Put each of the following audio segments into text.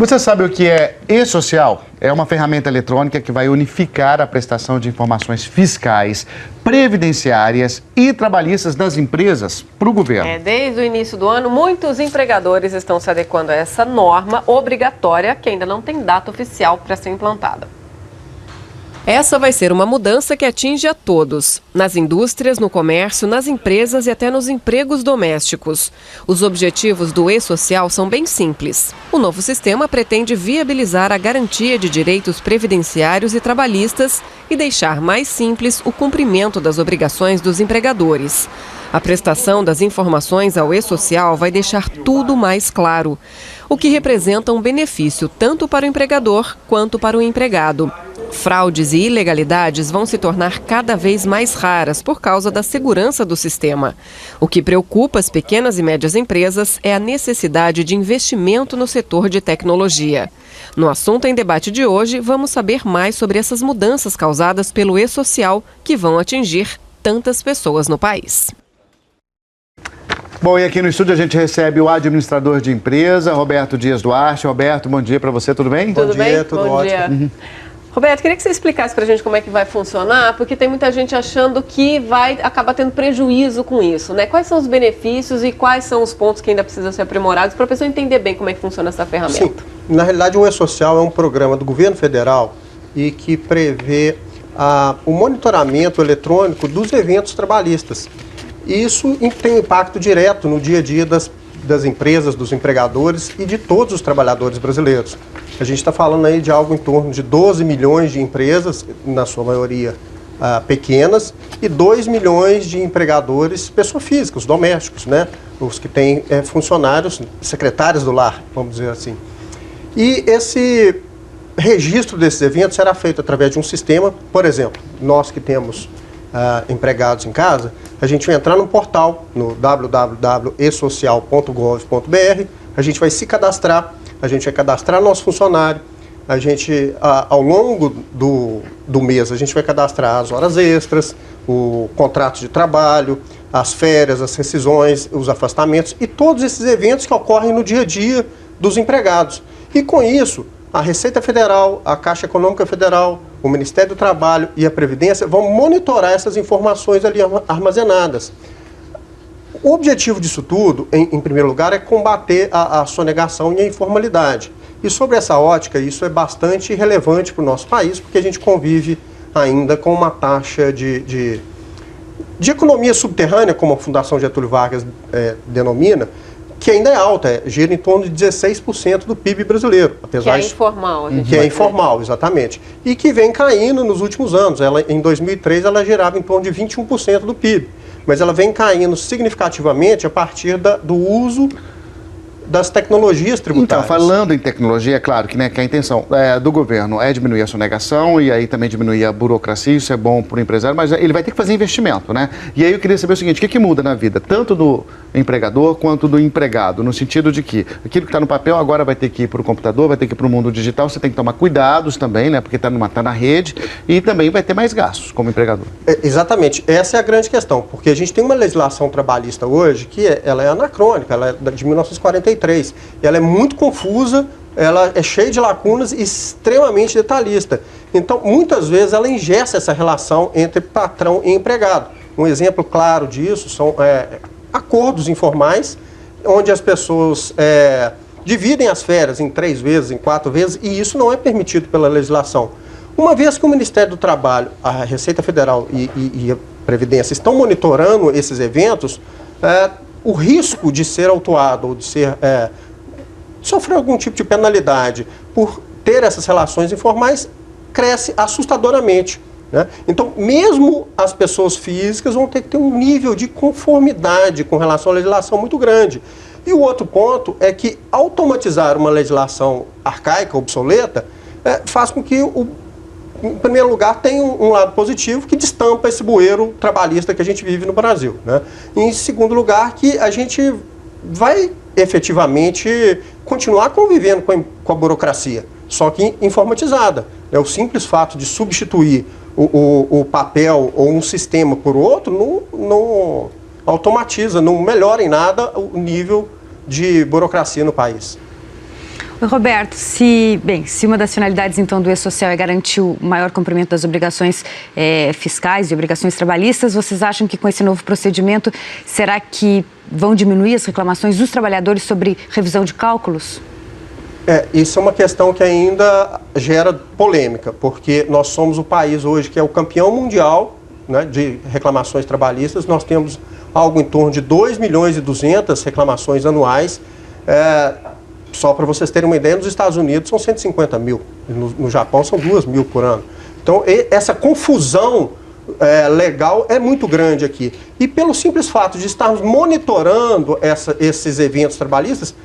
Você sabe o que é e-social? É uma ferramenta eletrônica que vai unificar a prestação de informações fiscais, previdenciárias e trabalhistas das empresas para o governo. Desde o início do ano, muitos empregadores estão se adequando a essa norma obrigatória que ainda não tem data oficial para ser implantada. Essa vai ser uma mudança que atinge a todos, nas indústrias, no comércio, nas empresas e até nos empregos domésticos. Os objetivos do e-social são bem simples. O novo sistema pretende viabilizar a garantia de direitos previdenciários e trabalhistas e deixar mais simples o cumprimento das obrigações dos empregadores. A prestação das informações ao e-social vai deixar tudo mais claro, o que representa um benefício tanto para o empregador quanto para o empregado. Fraudes e ilegalidades vão se tornar cada vez mais raras por causa da segurança do sistema. O que preocupa as pequenas e médias empresas é a necessidade de investimento no setor de tecnologia. No assunto em debate de hoje, vamos saber mais sobre essas mudanças causadas pelo e-social que vão atingir tantas pessoas no país. Bom, e aqui no estúdio a gente recebe o administrador de empresa, Roberto Dias Duarte. Roberto, bom dia para você, tudo bem? Tudo bem? Dia, tudo ótimo. Roberto, queria que você explicasse para a gente como é que vai funcionar, porque tem muita gente achando que vai acabar tendo prejuízo com isso, né? Quais são os benefícios e quais são os pontos que ainda precisam ser aprimorados para a pessoa entender bem como é que funciona essa ferramenta? Sim, na realidade o e-social é um programa do governo federal e que prevê o monitoramento eletrônico dos eventos trabalhistas. Isso tem impacto direto no dia a dia das empresas, dos empregadores e de todos os trabalhadores brasileiros. A gente está falando aí de algo em torno de 12 milhões de empresas, na sua maioria pequenas, e 2 milhões de empregadores, pessoas físicas, domésticos, né? Os que têm funcionários, secretários do lar, vamos dizer assim. E esse registro desses eventos será feito através de um sistema, por exemplo, nós que temos empregados em casa, a gente vai entrar no portal, no www.esocial.gov.br, a gente vai se cadastrar, a gente vai cadastrar nosso funcionário, a gente, ao longo do mês, a gente vai cadastrar as horas extras, o contrato de trabalho, as férias, as rescisões, os afastamentos e todos esses eventos que ocorrem no dia a dia dos empregados. E com isso, a Receita Federal, a Caixa Econômica Federal, o Ministério do Trabalho e a Previdência vão monitorar essas informações ali armazenadas. O objetivo disso tudo, em primeiro lugar, é combater a sonegação e a informalidade. E sobre essa ótica, isso é bastante relevante para o nosso país, porque a gente convive ainda com uma taxa de economia subterrânea, como a Fundação Getúlio Vargas denomina, que ainda é alta, gira em torno de 16% do PIB brasileiro. Apesar que é informal. Que é informal, exatamente. E que vem caindo nos últimos anos. Em 2003, ela girava em torno de 21% do PIB. Mas ela vem caindo significativamente a partir do uso das tecnologias tributárias. Então, falando em tecnologia, é claro que, que a intenção do governo é diminuir a sonegação e aí também diminuir a burocracia, isso é bom para o empresário, mas ele vai ter que fazer investimento, né? E aí eu queria saber o seguinte, o que muda na vida, tanto do empregador quanto do empregado, no sentido de que aquilo que está no papel agora vai ter que ir para o computador, vai ter que ir para o mundo digital, você tem que tomar cuidados também, né? Porque está na rede e também vai ter mais gastos como empregador. Exatamente, essa é a grande questão, porque a gente tem uma legislação trabalhista hoje que ela é anacrônica, ela é de 1943. Ela é muito confusa, ela é cheia de lacunas e extremamente detalhista. Então, muitas vezes, ela engessa essa relação entre patrão e empregado. Um exemplo claro disso são acordos informais, onde as pessoas dividem as férias em 3 vezes, em 4 vezes, e isso não é permitido pela legislação. Uma vez que o Ministério do Trabalho, a Receita Federal e a Previdência estão monitorando esses eventos, o risco de ser autuado ou de sofrer algum tipo de penalidade por ter essas relações informais cresce assustadoramente, né? Então, mesmo as pessoas físicas vão ter que ter um nível de conformidade com relação à legislação muito grande. E o outro ponto é que automatizar uma legislação arcaica, obsoleta, faz com que em primeiro lugar, tem um lado positivo que destampa esse bueiro trabalhista que a gente vive no Brasil, né? E, em segundo lugar, que a gente vai efetivamente continuar convivendo com a burocracia, só que informatizada. O simples fato de substituir o papel ou um sistema por outro não automatiza, não melhora em nada o nível de burocracia no país. Roberto, se uma das finalidades, então, do E-Social é garantir o maior cumprimento das obrigações fiscais e obrigações trabalhistas, vocês acham que com esse novo procedimento, será que vão diminuir as reclamações dos trabalhadores sobre revisão de cálculos? Isso é uma questão que ainda gera polêmica, porque nós somos o país hoje que é o campeão mundial, né, de reclamações trabalhistas. Nós temos algo em torno de 2.200.000 reclamações anuais. Só para vocês terem uma ideia, nos Estados Unidos são 150 mil, no Japão são 2.000 por ano. Então, essa confusão legal é muito grande aqui. E pelo simples fato de estarmos monitorando esses eventos trabalhistas,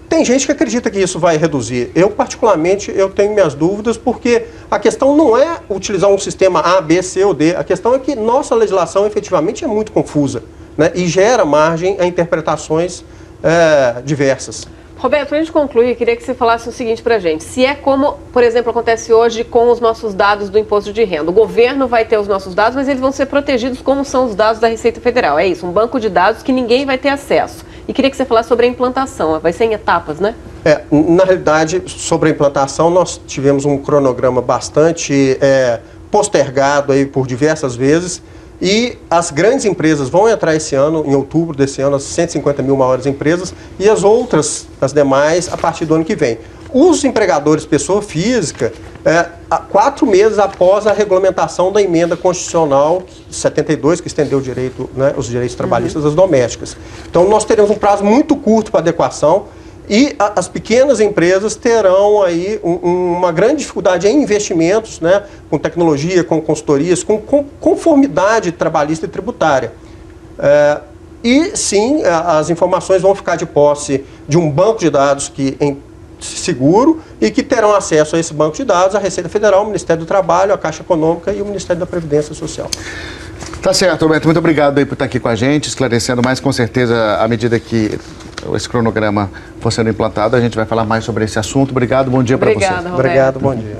tem gente que acredita que isso vai reduzir. Eu, particularmente, tenho minhas dúvidas, porque a questão não é utilizar um sistema A, B, C ou D. A questão é que nossa legislação, efetivamente, é muito confusa, né, e gera margem a interpretações diversas. Roberto, para a gente concluir, eu queria que você falasse o seguinte para a gente. Se é como, por exemplo, acontece hoje com os nossos dados do imposto de renda. O governo vai ter os nossos dados, mas eles vão ser protegidos como são os dados da Receita Federal. É isso, um banco de dados que ninguém vai ter acesso. E queria que você falasse sobre a implantação. Vai ser em etapas, né? Na realidade, sobre a implantação, nós tivemos um cronograma bastante postergado aí por diversas vezes. E as grandes empresas vão entrar esse ano, em outubro desse ano, as 150 mil maiores empresas, e as demais, a partir do ano que vem. Os empregadores, pessoa física, 4 meses após a regulamentação da emenda constitucional 72, que estendeu os direitos trabalhistas das domésticas. Então, nós teremos um prazo muito curto para adequação, e as pequenas empresas terão aí uma grande dificuldade em investimentos, né, com tecnologia, com consultorias, com conformidade trabalhista e tributária. E sim, as informações vão ficar de posse de um banco de dados seguro, e que terão acesso a esse banco de dados a Receita Federal, o Ministério do Trabalho, a Caixa Econômica e o Ministério da Previdência Social. Tá certo, Roberto. Muito obrigado aí por estar aqui com a gente, esclarecendo mais. Com certeza, à medida que esse cronograma for sendo implantado, a gente vai falar mais sobre esse assunto. Obrigado, bom dia para você. Obrigada, Roberto. Obrigado, bom dia.